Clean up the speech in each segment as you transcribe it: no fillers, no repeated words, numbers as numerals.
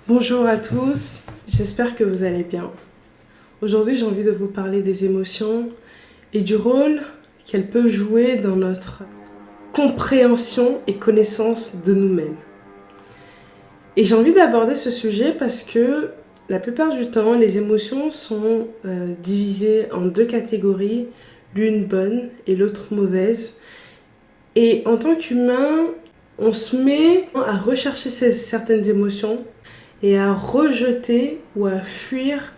Bonjour à tous, j'espère que vous allez bien. Aujourd'hui, j'ai envie de vous parler des émotions et du rôle qu'elles peuvent jouer dans notre compréhension et connaissance de nous-mêmes. Et j'ai envie d'aborder ce sujet parce que la plupart du temps, les émotions sont divisées en deux catégories, l'une bonne et l'autre mauvaise. Et en tant qu'humain, on se met à rechercher certaines émotions et à rejeter ou à fuir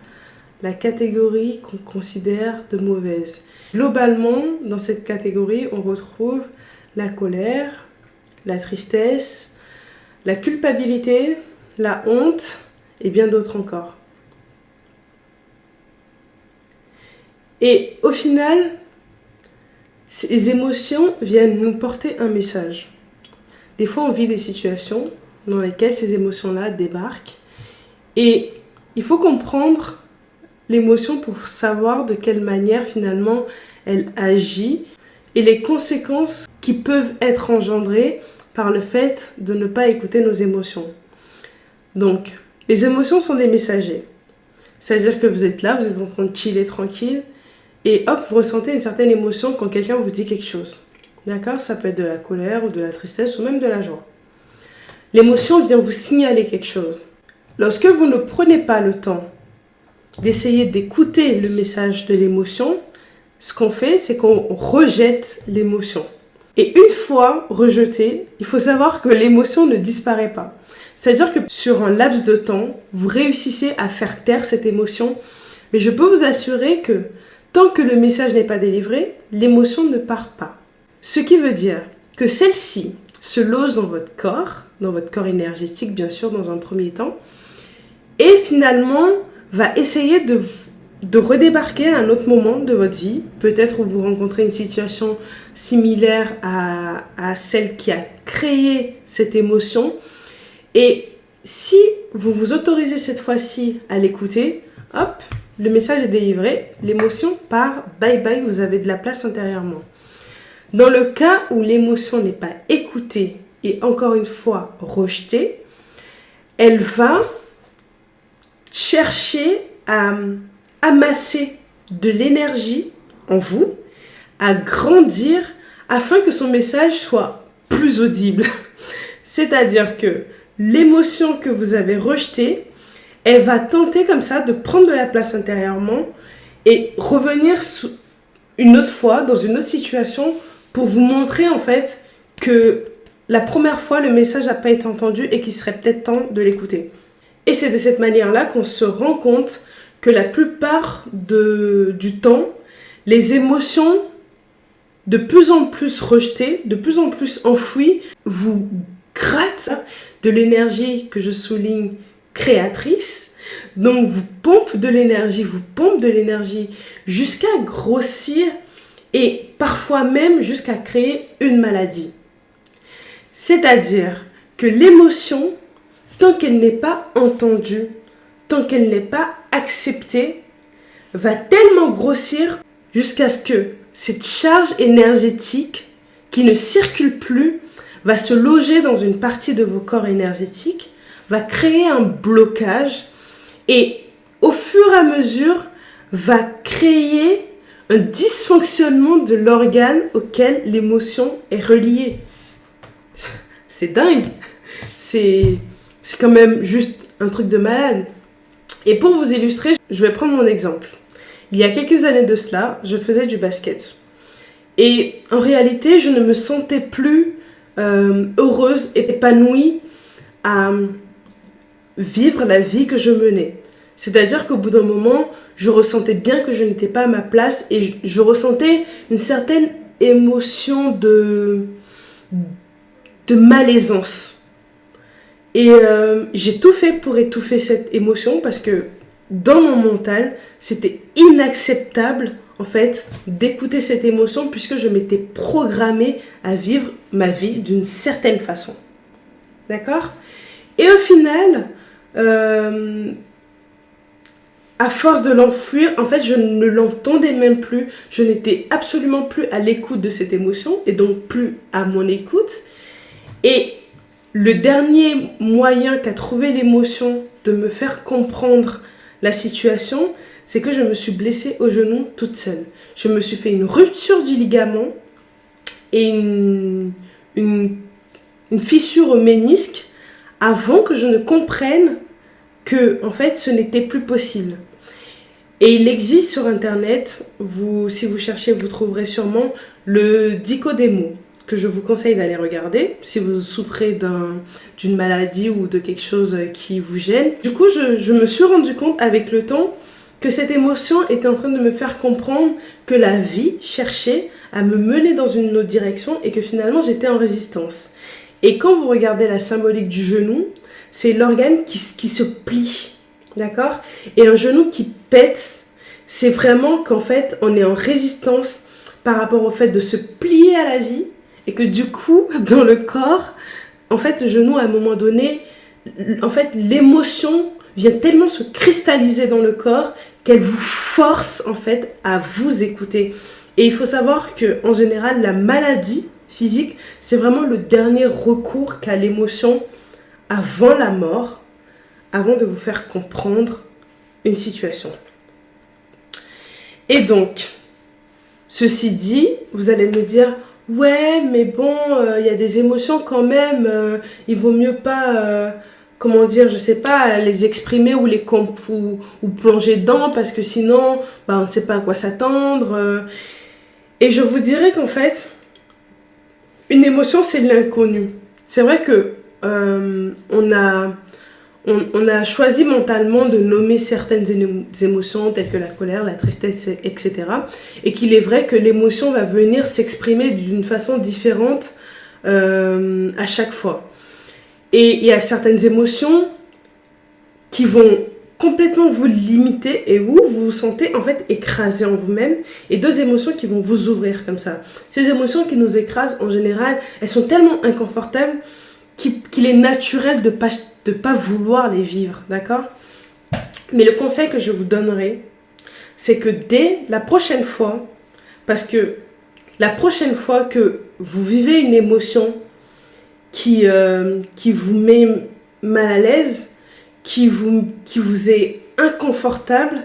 la catégorie qu'on considère de mauvaise. Globalement, dans cette catégorie, on retrouve la colère, la tristesse, la culpabilité, la honte et bien d'autres encore. Et au final, ces émotions viennent nous porter un message. Des fois, on vit des situations dans lesquelles ces émotions-là débarquent. Et il faut comprendre l'émotion pour savoir de quelle manière finalement elle agit et les conséquences qui peuvent être engendrées par le fait de ne pas écouter nos émotions. Donc, les émotions sont des messagers. C'est-à-dire que vous êtes là, vous êtes en train de chiller tranquille et hop, vous ressentez une certaine émotion quand quelqu'un vous dit quelque chose. D'accord ? Ça peut être de la colère ou de la tristesse ou même de la joie. L'émotion vient vous signaler quelque chose. Lorsque vous ne prenez pas le temps d'essayer d'écouter le message de l'émotion, ce qu'on fait, c'est qu'on rejette l'émotion. Et une fois rejetée, il faut savoir que l'émotion ne disparaît pas. C'est-à-dire que sur un laps de temps, vous réussissez à faire taire cette émotion, mais je peux vous assurer que tant que le message n'est pas délivré, l'émotion ne part pas. Ce qui veut dire que celle-ci se loge dans votre corps énergétique bien sûr dans un premier temps, et finalement va essayer de redébarquer à un autre moment de votre vie, peut-être où vous rencontrez une situation similaire à celle qui a créé cette émotion. Et si vous vous autorisez cette fois-ci à l'écouter, hop, le message est délivré, l'émotion part, bye bye, vous avez de la place intérieurement. Dans le cas où l'émotion n'est pas écoutée et encore une fois rejetée, elle va chercher à amasser de l'énergie en vous, à grandir afin que son message soit plus audible. C'est-à-dire que l'émotion que vous avez rejetée, elle va tenter comme ça de prendre de la place intérieurement et revenir une autre fois dans une autre situation pour vous montrer en fait que la première fois le message n'a pas été entendu et qu'il serait peut-être temps de l'écouter. Et c'est de cette manière-là qu'on se rend compte que la plupart du temps, les émotions de plus en plus rejetées, de plus en plus enfouies, vous grattent de l'énergie que je souligne créatrice. Donc vous pompe de l'énergie jusqu'à grossir et parfois même jusqu'à créer une maladie. C'est-à-dire que l'émotion, tant qu'elle n'est pas entendue, tant qu'elle n'est pas acceptée, va tellement grossir jusqu'à ce que cette charge énergétique qui ne circule plus va se loger dans une partie de vos corps énergétiques, va créer un blocage et au fur et à mesure va créer un dysfonctionnement de l'organe auquel l'émotion est reliée. C'est dingue. C'est quand même juste un truc de malade. Et pour vous illustrer, je vais prendre mon exemple. Il y a quelques années de cela, je faisais du basket. Et en réalité, je ne me sentais plus heureuse et épanouie à vivre la vie que je menais. C'est-à-dire qu'au bout d'un moment, je ressentais bien que je n'étais pas à ma place et je ressentais une certaine émotion de malaisance. Et j'ai tout fait pour étouffer cette émotion parce que dans mon mental, c'était inacceptable en fait d'écouter cette émotion puisque je m'étais programmée à vivre ma vie d'une certaine façon. D'accord ? Et au final, à force de l'enfuir, en fait, je ne l'entendais même plus. Je n'étais absolument plus à l'écoute de cette émotion et donc plus à mon écoute. Et le dernier moyen qu'a trouvé l'émotion de me faire comprendre la situation, c'est que je me suis blessée au genou toute seule. Je me suis fait une rupture du ligament et une fissure au ménisque avant que je ne comprenne que, en fait, ce n'était plus possible. Et il existe sur Internet, si vous cherchez, vous trouverez sûrement le Dicodémo, que je vous conseille d'aller regarder si vous souffrez d'une maladie ou de quelque chose qui vous gêne. Du coup, je me suis rendu compte avec le temps que cette émotion était en train de me faire comprendre que la vie cherchait à me mener dans une autre direction et que finalement j'étais en résistance. Et quand vous regardez la symbolique du genou, c'est l'organe qui se plie, d'accord ? Et un genou qui pète, c'est vraiment qu'en fait on est en résistance par rapport au fait de se plier à la vie et que du coup, dans le corps, en fait, le genou, à un moment donné, en fait, l'émotion vient tellement se cristalliser dans le corps qu'elle vous force, en fait, à vous écouter. Et il faut savoir qu'en général, la maladie physique, c'est vraiment le dernier recours qu'a l'émotion avant la mort, avant de vous faire comprendre une situation. Et donc, ceci dit, vous allez me dire... Ouais, mais bon, y a des émotions quand même, il vaut mieux pas, je sais pas, les exprimer ou ou plonger dedans parce que sinon, on ne sait pas à quoi s'attendre. Et je vous dirais qu'en fait, une émotion, c'est de l'inconnu. C'est vrai que on a choisi mentalement de nommer certaines émotions telles que la colère, la tristesse, etc. Et qu'il est vrai que l'émotion va venir s'exprimer d'une façon différente à chaque fois. Et il y a certaines émotions qui vont complètement vous limiter et où vous vous sentez en fait écrasé en vous-même, et d'autres émotions qui vont vous ouvrir comme ça. Ces émotions qui nous écrasent, en général, elles sont tellement inconfortables qu'il est naturel de pas vouloir les vivre, d'accord ? Mais le conseil que je vous donnerai, c'est que dès la prochaine fois, parce que la prochaine fois que vous vivez une émotion qui vous met mal à l'aise, qui vous est inconfortable,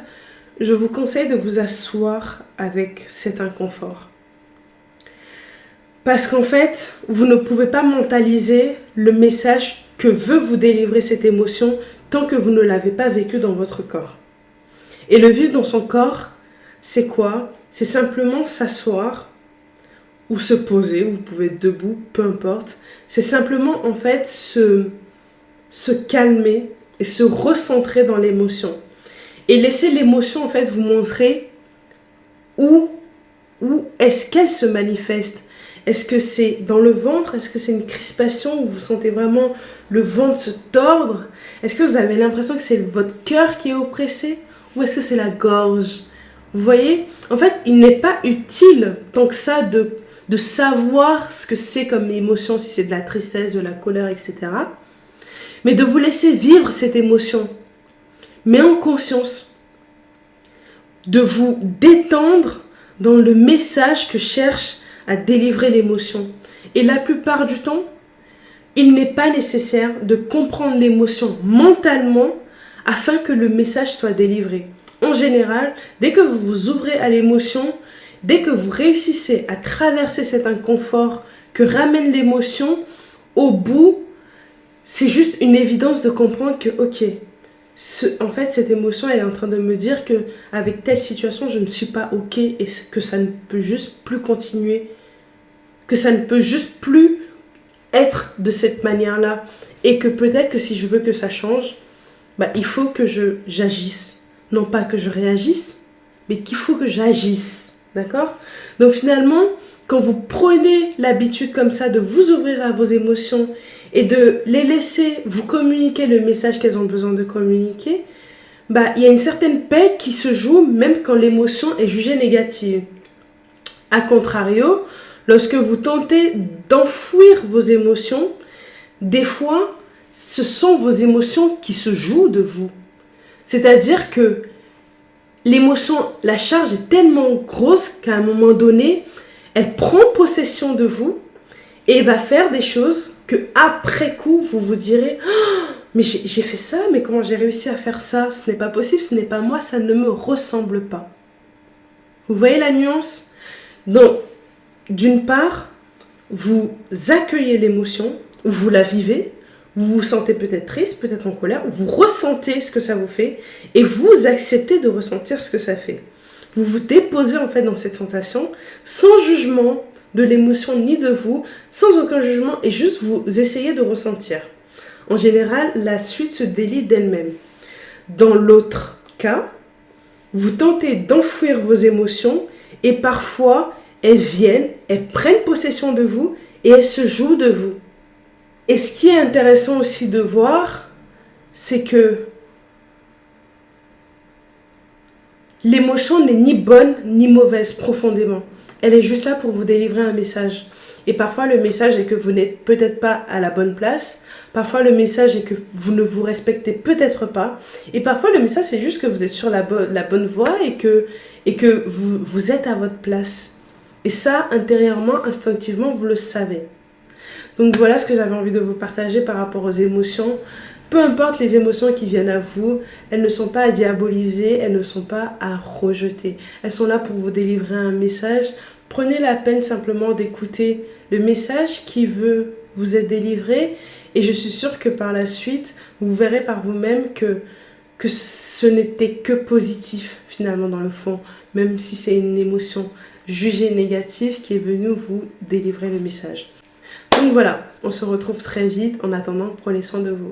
je vous conseille de vous asseoir avec cet inconfort. Parce qu'en fait, vous ne pouvez pas mentaliser le message que veut vous délivrer cette émotion tant que vous ne l'avez pas vécu dans votre corps. Et le vivre dans son corps, c'est quoi ? C'est simplement s'asseoir ou se poser, vous pouvez être debout, peu importe. C'est simplement en fait se calmer et se recentrer dans l'émotion. Et laisser l'émotion en fait vous montrer où est-ce qu'elle se manifeste. Est-ce que c'est dans le ventre ? Est-ce que c'est une crispation où vous sentez vraiment le ventre se tordre ? Est-ce que vous avez l'impression que c'est votre cœur qui est oppressé ? Ou est-ce que c'est la gorge ? Vous voyez ? En fait, il n'est pas utile tant que ça de savoir ce que c'est comme émotion, si c'est de la tristesse, de la colère, etc. Mais de vous laisser vivre cette émotion, mais en conscience. De vous détendre dans le message que cherche à délivrer l'émotion. Et la plupart du temps, il n'est pas nécessaire de comprendre l'émotion mentalement afin que le message soit délivré. En général, dès que vous vous ouvrez à l'émotion, dès que vous réussissez à traverser cet inconfort que ramène l'émotion, au bout, c'est juste une évidence de comprendre que, ok, en fait, cette émotion, elle est en train de me dire qu'avec telle situation, je ne suis pas ok et que ça ne peut juste plus continuer, que ça ne peut juste plus être de cette manière-là. Et que peut-être que si je veux que ça change, il faut que j'agisse. Non pas que je réagisse, mais qu'il faut que j'agisse. D'accord ? Donc finalement, quand vous prenez l'habitude comme ça de vous ouvrir à vos émotions et de les laisser vous communiquer le message qu'elles ont besoin de communiquer, il y a une certaine paix qui se joue même quand l'émotion est jugée négative. A contrario, lorsque vous tentez d'enfouir vos émotions, des fois, ce sont vos émotions qui se jouent de vous. C'est-à-dire que l'émotion, la charge est tellement grosse qu'à un moment donné, elle prend possession de vous et va faire des choses que après coup, vous vous direz oh, mais j'ai fait ça, mais comment j'ai réussi à faire ça? Ce n'est pas possible, ce n'est pas moi, ça ne me ressemble pas. Vous voyez la nuance? Donc, d'une part, vous accueillez l'émotion, vous la vivez, vous vous sentez peut-être triste, peut-être en colère, vous ressentez ce que ça vous fait et vous acceptez de ressentir ce que ça fait. Vous vous déposez en fait dans cette sensation sans jugement de l'émotion ni de vous, sans aucun jugement et juste vous essayez de ressentir. En général, la suite se délie d'elle-même. Dans l'autre cas, vous tentez d'enfouir vos émotions et parfois elles viennent, elles prennent possession de vous et elles se jouent de vous. Et ce qui est intéressant aussi de voir, c'est que l'émotion n'est ni bonne ni mauvaise profondément. Elle est juste là pour vous délivrer un message. Et parfois le message est que vous n'êtes peut-être pas à la bonne place. Parfois le message est que vous ne vous respectez peut-être pas. Et parfois le message c'est juste que vous êtes sur la bonne voie et que vous êtes à votre place. Et ça, intérieurement, instinctivement, vous le savez. Donc voilà ce que j'avais envie de vous partager par rapport aux émotions. Peu importe les émotions qui viennent à vous, elles ne sont pas à diaboliser, elles ne sont pas à rejeter. Elles sont là pour vous délivrer un message. Prenez la peine simplement d'écouter le message qui veut vous être délivré. Et je suis sûre que par la suite, vous verrez par vous-même que ce n'était que positif finalement dans le fond. Même si c'est une émotion jugée négative qui est venue vous délivrer le message. Donc voilà, on se retrouve très vite. En attendant, prenez soin de vous.